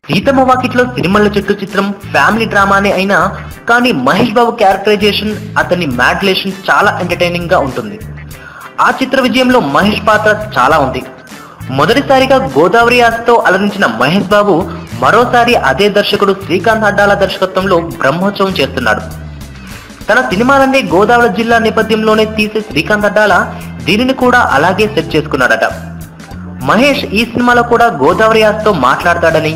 సీతమ్మ వాకిట్లో సిరిమల్ల చెట్టు చిత్రం ఫ్యామిలీ డ్రామానే అయినా కానీ మహేష్ బాబు క్యారెక్టరైజేషన్, అతని మాడ్యులేషన్ చాలా ఎంటర్టైనింగ్ గా ఉంటుంది. ఆ చిత్ర విజయంలో మహేష్ పాత్ర చాలా ఉంది. మొదటిసారిగా గోదావరి ఆస్తో అలరించిన మహేష్ బాబు మరోసారి అదే దర్శకుడు శ్రీకాంత్ అడ్డాల దర్శకత్వంలో బ్రహ్మోత్సవం చేస్తున్నాడు. తన సినిమాలన్నీ గోదావరి జిల్లా నేపథ్యంలోనే తీసే శ్రీకాంత్ అడ్డాల దీనిని కూడా అలాగే సెట్ చేసుకున్నాడట. మహేష్ ఈ సినిమాలో కూడా గోదావరి ఆస్తో మాట్లాడతాడని,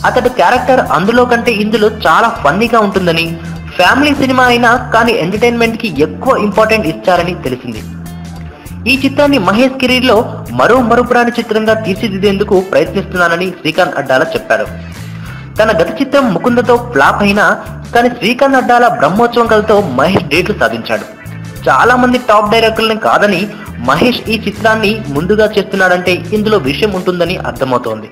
అతడి క్యారెక్టర్ అందులో కంటే ఇందులో చాలా ఫన్నీగా ఉంటుందని, ఫ్యామిలీ సినిమా అయినా కానీ ఎంటర్టైన్మెంట్ కి ఎక్కువ ఇంపార్టెంట్ ఇచ్చారని తెలిసింది. ఈ చిత్రాన్ని మహేష్ కెరీర్ లో మరుపురాని చిత్రంగా తీర్చిదిద్దేందుకు ప్రయత్నిస్తున్నానని శ్రీకాంత్ అడ్డాల చెప్పారు. తన గత చిత్రం ముకుందతో ఫ్లాప్ అయినా కానీ శ్రీకాంత్ అడ్డాల బ్రహ్మోత్సవం కథతో మహేష్ డేట్లు సాధించాడు. చాలా మంది టాప్ డైరెక్టర్లను కాదని మహేష్ ఈ చిత్రాన్ని ముందుగా చేస్తున్నాడంటే ఇందులో విషయం ఉంటుందని అర్థమవుతోంది.